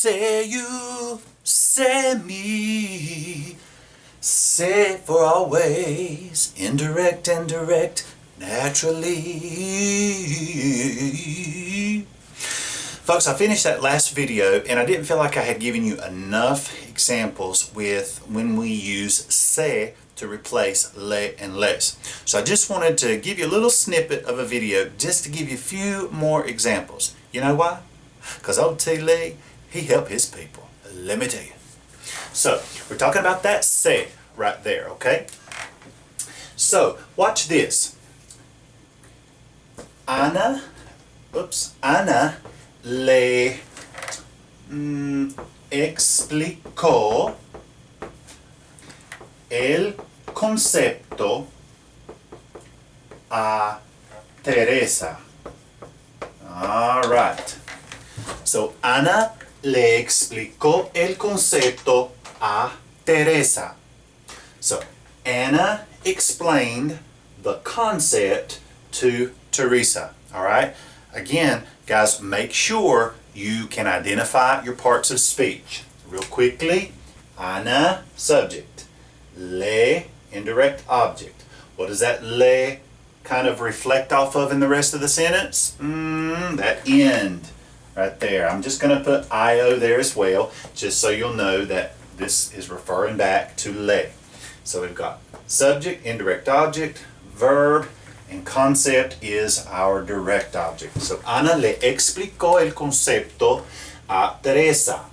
Say you, say me, say for always, indirect and direct, naturally. Folks, I finished that last video and I didn't feel like I had given you enough examples with when we use se to replace le and les. So I just wanted to give you a little snippet of a video just to give you a few more examples. You know why? Because old T. Lee, he helped his people. Let me tell you. So, we're talking about that se right there, okay? So, watch this. Ana le explicó el concepto a Teresa. All right. So, Ana le explicó el concepto a Teresa. So, Anna explained the concept to Teresa. All right? Again, guys, make sure you can identify your parts of speech. Real quickly, Ana, subject. Le, indirect object. What does that le kind of reflect off of in the rest of the sentence? That end right there. I'm just going to put io there as well, just so you'll know that this is referring back to le. So we've got subject, indirect object, verb, and concept is our direct object. So Ana le explicó el concepto a Teresa.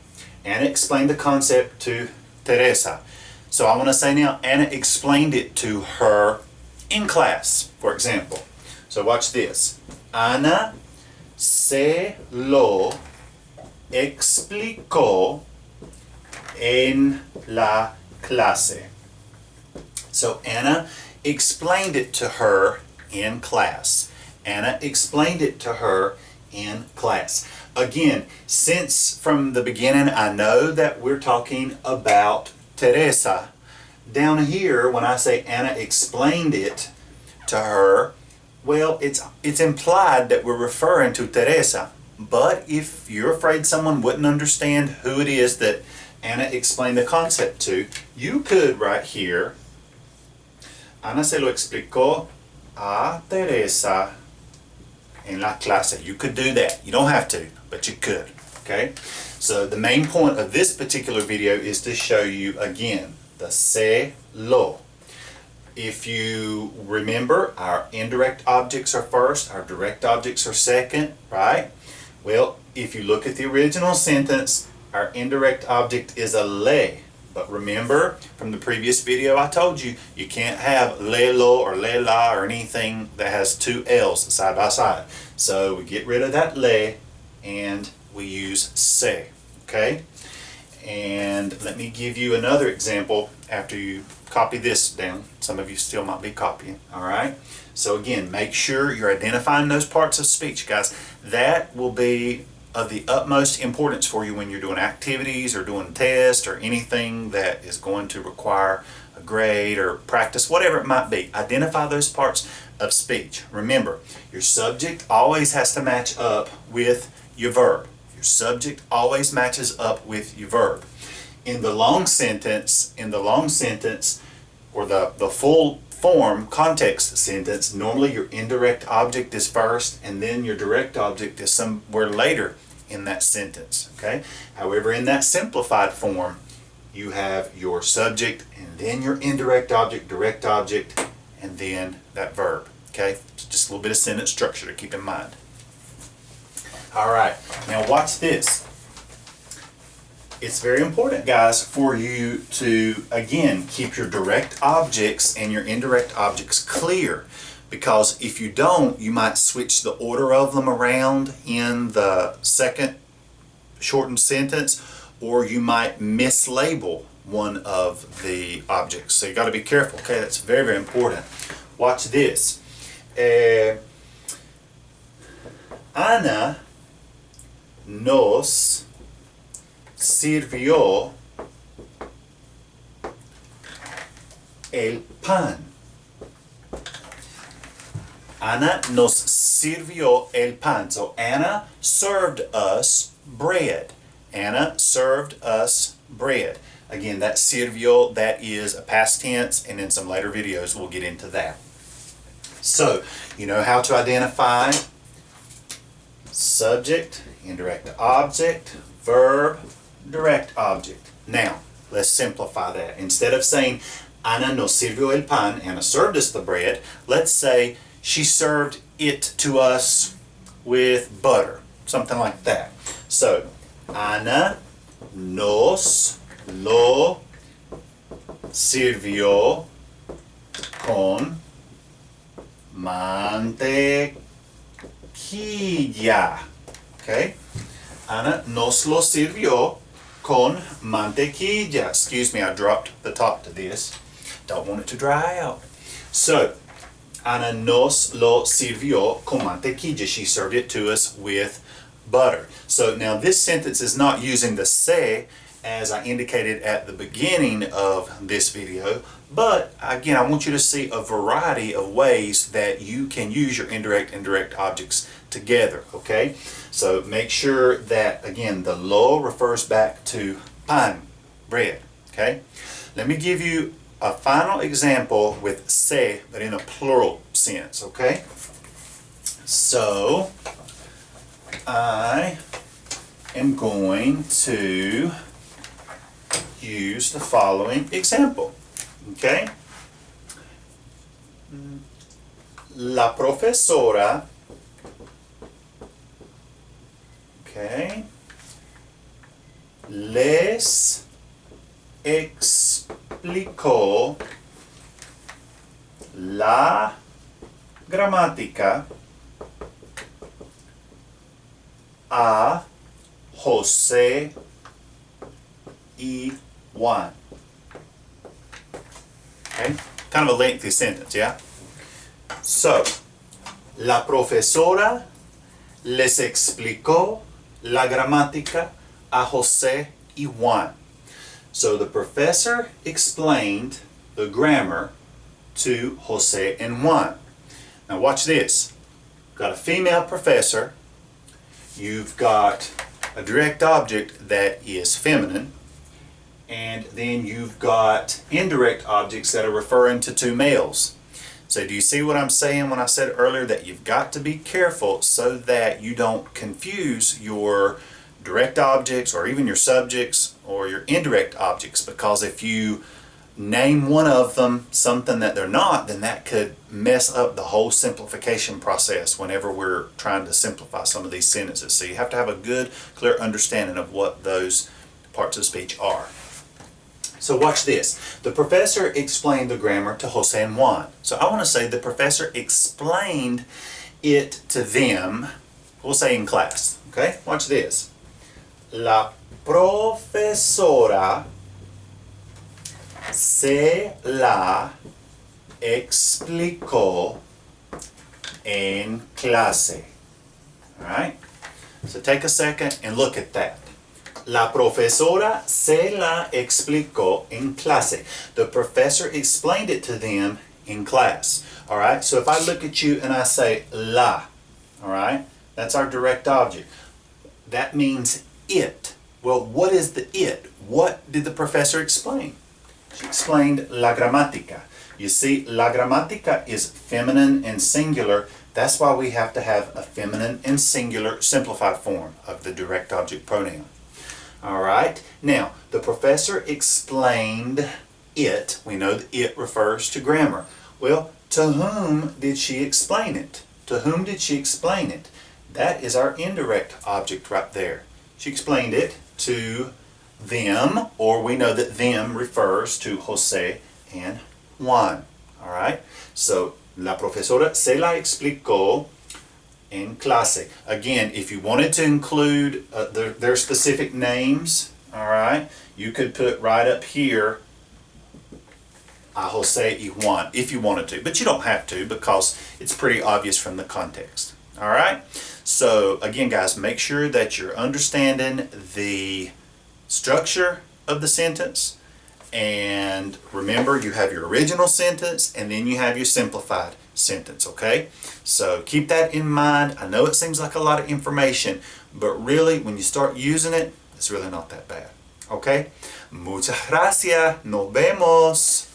Anna explained the concept to Teresa. So I want to say now, Anna explained it to her in class, for example. So watch this. Ana se lo explicó en la clase. So Anna explained it to her in class. Anna explained it to her in class. Again, since from the beginning I know that we're talking about Teresa, down here when I say Anna explained it to her, well, it's implied that we're referring to Teresa. But if you're afraid someone wouldn't understand who it is that Anna explained the concept to, you could right here, Ana se lo explicó a Teresa en la clase. You could do that. You don't have to, but you could. Okay? So the main point of this particular video is to show you again the se lo. If you remember, our indirect objects are first, our direct objects are second, right? Well, if you look at the original sentence, our indirect object is a le. But remember, from the previous video I told you, you can't have le lo or le la or anything that has two L's side by side. So we get rid of that le and we use se, okay? And let me give you another example after you copy this down. Some of you still might be copying, all right? So again, make sure you're identifying those parts of speech, guys. That will be of the utmost importance for you when you're doing activities or doing tests or anything that is going to require a grade or practice, whatever it might be. Identify those parts of speech. Remember, your subject always has to match up with your verb. Your subject always matches up with your verb. In the long sentence, or the full form context sentence, normally your indirect object is first and then your direct object is somewhere later in that sentence, okay? However, in that simplified form, you have your subject and then your indirect object, direct object, and then that verb, okay? Just a little bit of sentence structure to keep in mind. All right, now watch this. It's very important, guys, for you to, again, keep your direct objects and your indirect objects clear. Because if you don't, you might switch the order of them around in the second shortened sentence, or you might mislabel one of the objects. So you got to be careful, okay? That's very, very important. Watch this. Ana nos sirvió el pan. Ana nos sirvió el pan. So Anna served us bread. Anna served us bread. Again, that sirvió, that is a past tense, and in some later videos we'll get into that. So, you know how to identify subject, indirect object, verb, direct object. Now, let's simplify that. Instead of saying, Ana nos sirvió el pan, Anna served us the bread, let's say, she served it to us with butter. Something like that. So, Ana nos lo sirvió con mantequilla. Okay? Ana nos lo sirvió con mantequilla. Excuse me, I dropped the top to this. Don't want it to dry out. So, Ana nos lo sirvió con mantequilla. She served it to us with butter. So now this sentence is not using the se as I indicated at the beginning of this video, but again, I want you to see a variety of ways that you can use your indirect and direct objects together, okay? So make sure that, again, the lo refers back to pan, bread, okay? Let me give you a final example with se, but in a plural sense, okay? So, I am going to use the following example, okay? La profesora, okay, les explicó la gramática a José y Juan. Okay, kind of a lengthy sentence, yeah? So, la profesora les explicó la gramática a José y Juan. So the professor explained the grammar to José and Juan. Now watch this. Got a female professor. You've got a direct object that is feminine, and then you've got indirect objects that are referring to two males. So do you see what I'm saying when I said earlier that you've got to be careful so that you don't confuse your direct objects or even your subjects or your indirect objects, because if you name one of them something that they're not, then that could mess up the whole simplification process whenever we're trying to simplify some of these sentences. So you have to have a good, clear understanding of what those parts of speech are. So watch this. The professor explained the grammar to Jose and Juan. So I want to say the professor explained it to them, we'll say in class. Okay, watch this. La profesora se la explicó en clase. Alright? So take a second and look at that. La profesora se la explicó en clase. The professor explained it to them in class. Alright? So if I look at you and I say la, alright? That's our direct object. That means it. Well, what is the it? What did the professor explain? She explained la gramática. You see, la gramática is feminine and singular. That's why we have to have a feminine and singular simplified form of the direct object pronoun. Alright, now the professor explained it. We know that it refers to grammar. Well, to whom did she explain it? To whom did she explain it? That is our indirect object right there. She explained it to them, or we know that them refers to Jose and Juan. Alright, so la profesora se la explicó en clase. Again, if you wanted to include their specific names, alright, you could put right up here a Jose y Juan if you wanted to, but you don't have to because it's pretty obvious from the context. Alright, so again guys, make sure that you're understanding the structure of the sentence, and remember you have your original sentence and then you have your simplified sentence, okay? So keep that in mind. I know it seems like a lot of information, but really when you start using it, It's really not that bad. Okay? Muchas gracias. Nos vemos.